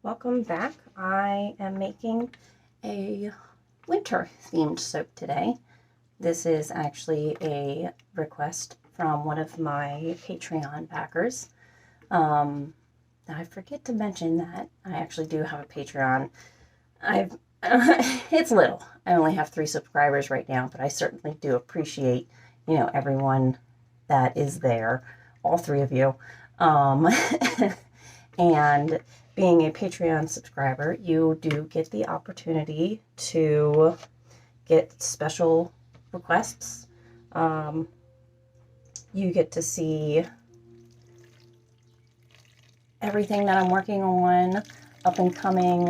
welcome back. I am making a winter themed soap today. This is actually a request from one of my Patreon backers. I forget to mention that I actually do have a Patreon. It's little. I only have 3 subscribers right now, but I certainly do appreciate, everyone that is there, all 3 of you. And being a Patreon subscriber, you do get the opportunity to get special requests. You get to see everything that I'm working on, up and coming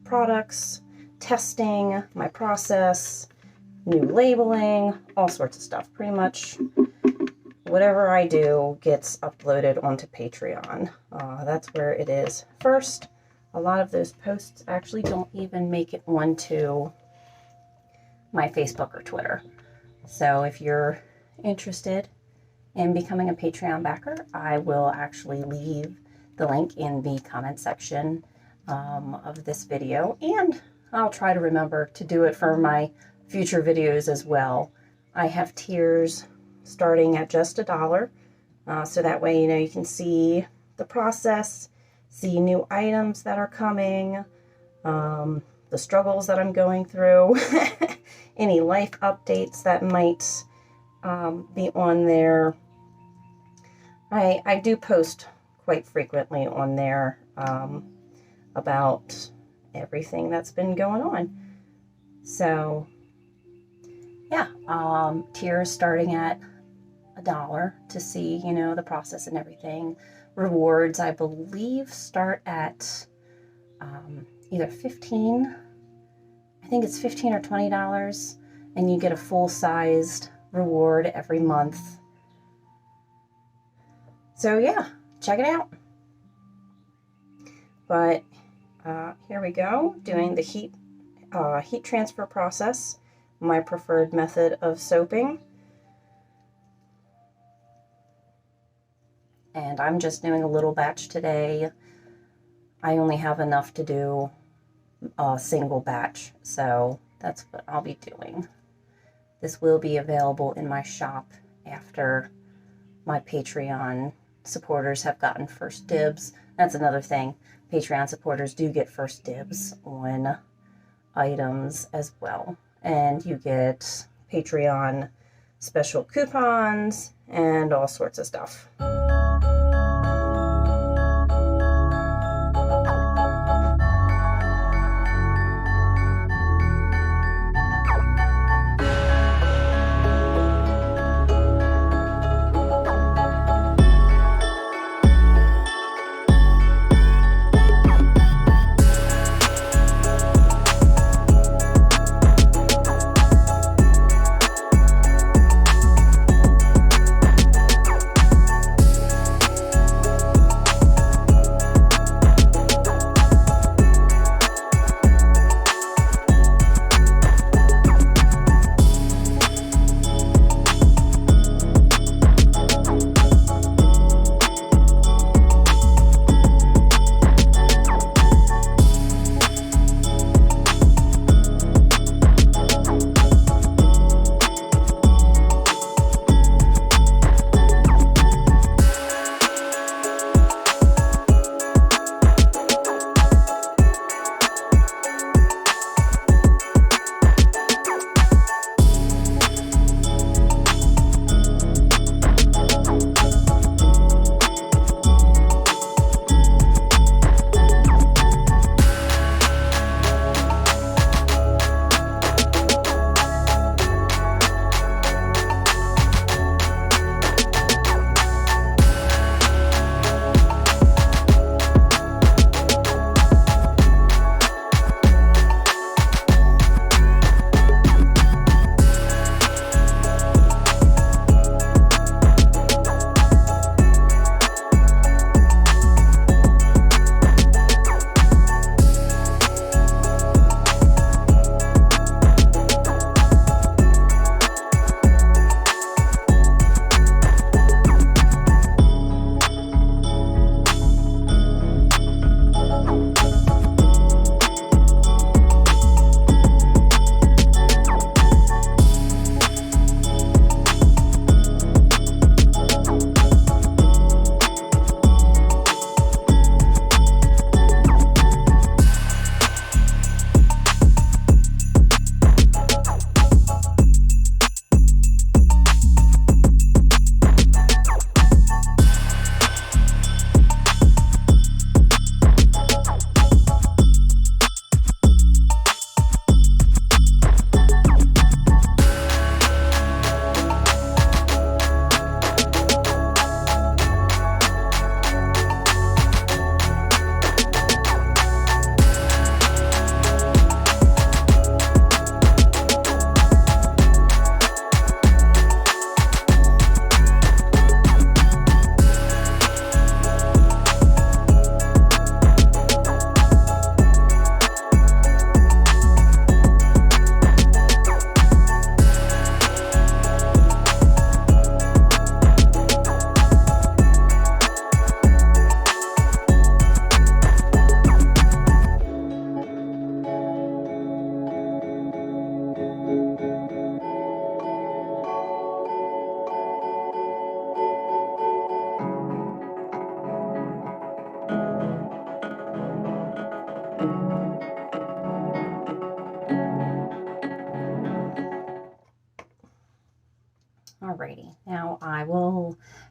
products, testing, my process, new labeling, all sorts of stuff. Pretty much whatever I do gets uploaded onto Patreon. That's where it is first. A lot of those posts actually don't even make it onto my Facebook or Twitter. So if you're interested in becoming a Patreon backer, I will actually leave the link in the comment section of this video, and I'll try to remember to do it for my future videos as well. I have tiers starting at just $1, so that way you can see the process, see new items that are coming, the struggles that I'm going through, any life updates that might be on there. I do post quite frequently on there about everything that's been going on. So yeah, tiers starting at $1 to see, the process and everything. Rewards, I believe, start at either 15, I think it's 15 or $20, and you get a full-sized reward every month. So yeah, check it out. But here we go, doing the heat transfer process, my preferred method of soaping. And I'm just doing a little batch today. I only have enough to do a single batch, so that's what I'll be doing. This will be available in my shop after my Patreon supporters have gotten first dibs. That's another thing. Patreon supporters do get first dibs on items as well. And you get Patreon special coupons and all sorts of stuff.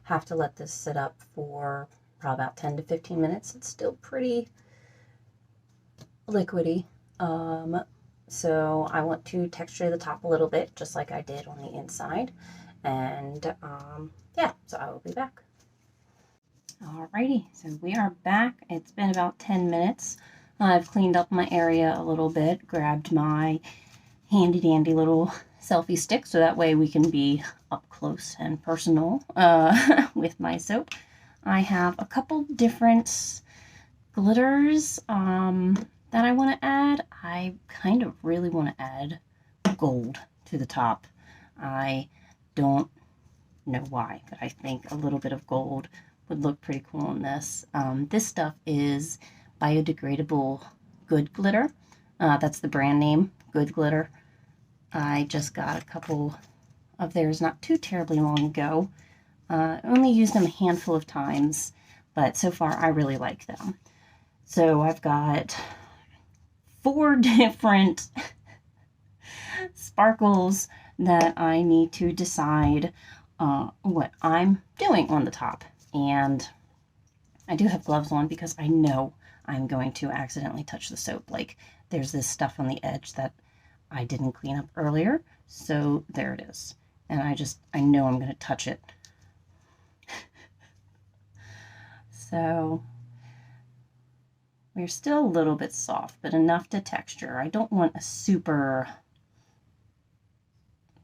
Have to let this sit up for probably about 10 to 15 minutes. It's still pretty liquidy. So I want to texture the top a little bit, just like I did on the inside. And yeah, so I will be back. Alrighty, so we are back. It's been about 10 minutes. I've cleaned up my area a little bit, grabbed my handy dandy little selfie stick so that way we can be up close and personal with my soap. I have a couple different glitters that I want to add. I kind of really want to add gold to the top. I don't know why, but I think a little bit of gold would look pretty cool on this. This stuff is biodegradable Good Glitter. That's the brand name, Good Glitter. I just got a couple of theirs not too terribly long ago. Only used them a handful of times, but so far I really like them. So I've got 4 different sparkles that I need to decide what I'm doing on the top. And I do have gloves on because I know I'm going to accidentally touch the soap. Like there's this stuff on the edge that I didn't clean up earlier. So there it is. And I know I'm going to touch it. So we're still a little bit soft, but enough to texture. I don't want a super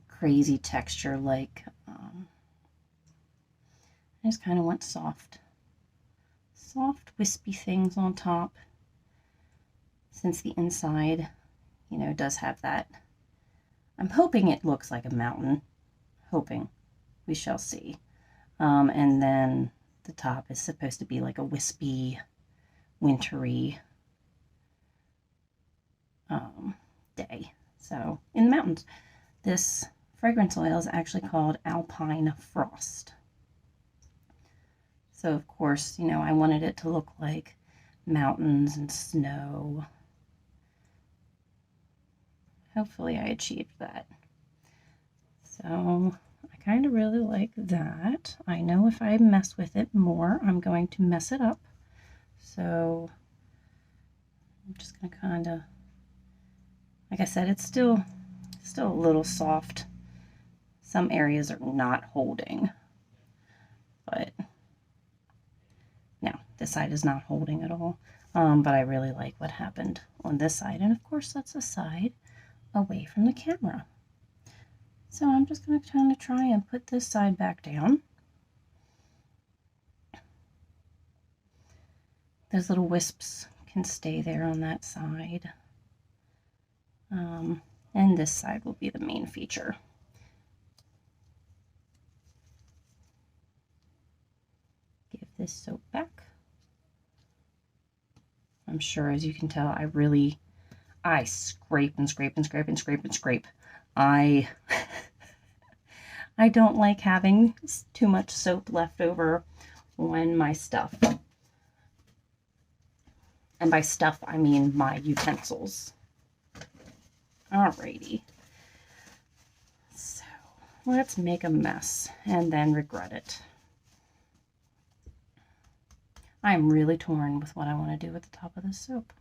crazy texture like, I just kind of want soft, wispy things on top. Since the inside, does have that. I'm hoping it looks like a mountain. Hoping. We shall see. And then the top is supposed to be like a wispy, wintry day. So, in the mountains. This fragrance oil is actually called Alpine Frost. So, of course, I wanted it to look like mountains and snow. Hopefully I achieved that. So I kind of really like that. I know if I mess with it more, I'm going to mess it up. So I'm just going to kind of, like I said, it's still a little soft. Some areas are not holding, but no, this side is not holding at all. But I really like what happened on this side. And of course, that's a side away from the camera. So I'm just going to kind of try and put this side back down. Those little wisps can stay there on that side. And this side will be the main feature. Give this soap back. I'm sure, as you can tell, I scrape and scrape and scrape and scrape and scrape. I don't like having too much soap left over on my stuff. And by stuff, I mean my utensils. Alrighty. So let's make a mess and then regret it. I'm really torn with what I want to do with the top of this soap.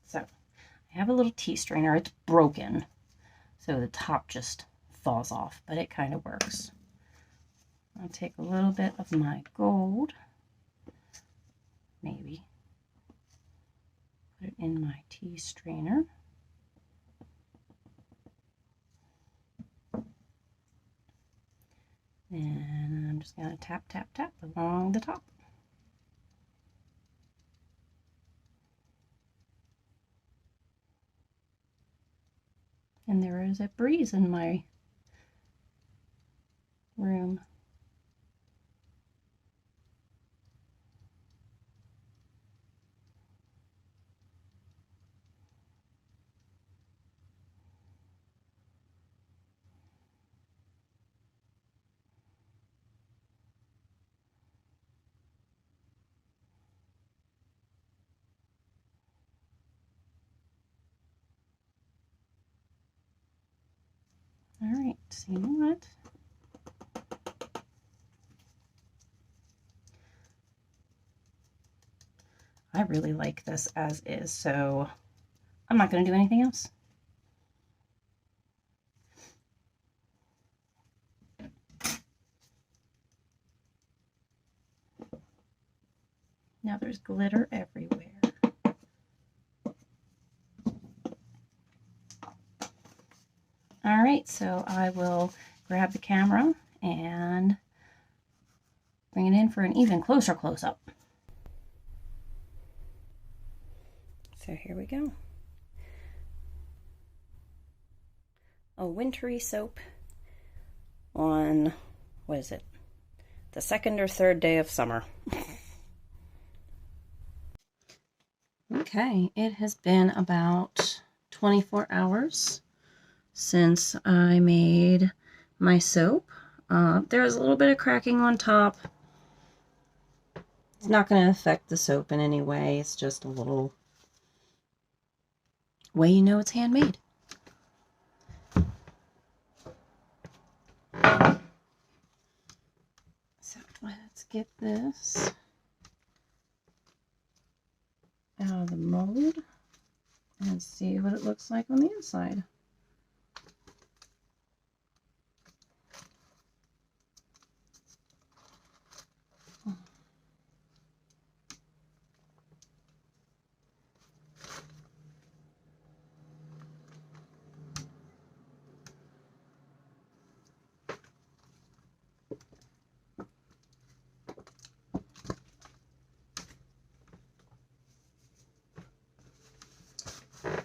So I have a little tea strainer. It's broken, so the top just falls off, but it kind of works. I'll take a little bit of my gold, maybe, put it in my tea strainer. And I'm just going to tap, tap, tap along the top. And there is a breeze in my room. All right, so you know what? I really like this as is, so I'm not going to do anything else. Now there's glitter everywhere. All right, so I will grab the camera and bring it in for an even closer close-up. So here we go. A wintry soap on, what is it? The second or third day of summer. Okay, it has been about 24 hours since I made my soap. There's a little bit of cracking on top. It's not going to affect the soap in any way. It's just a little way you know it's handmade. So let's get this out of the mold and see what it looks like on the inside.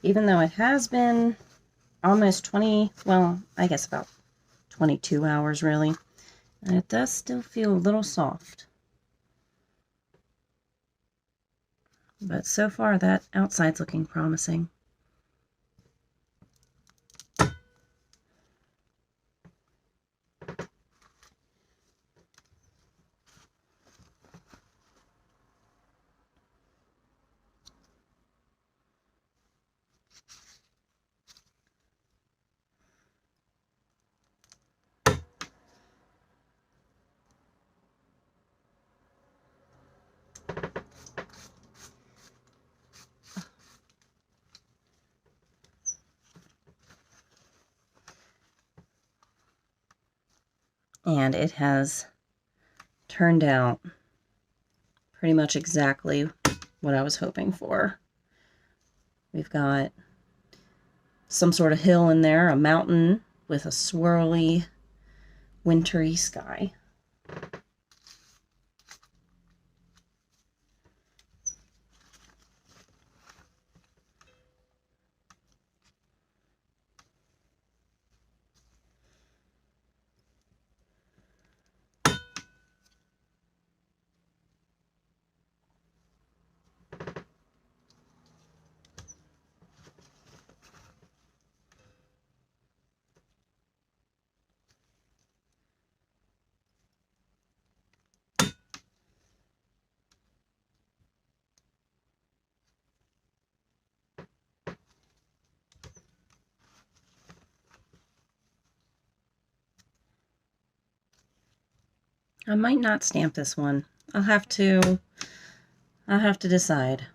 Even though it has been almost 20, well, I guess about 22 hours really, and it does still feel a little soft. But so far that outside's looking promising. And it has turned out pretty much exactly what I was hoping for. We've got some sort of hill in there, a mountain with a swirly, wintry sky. I might not stamp this one. I'll have to decide.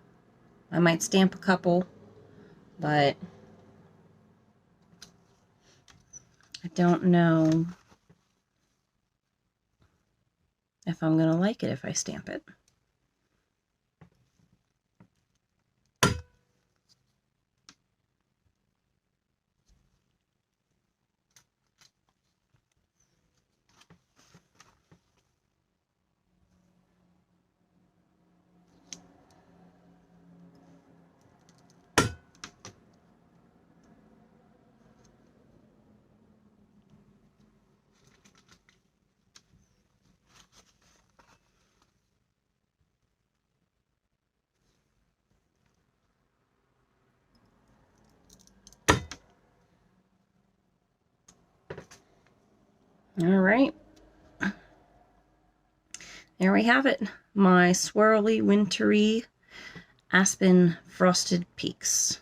I might stamp a couple, but I don't know if I'm gonna like it if I stamp it. All right. There we have it. My swirly, wintry Aspen Frosted Peaks.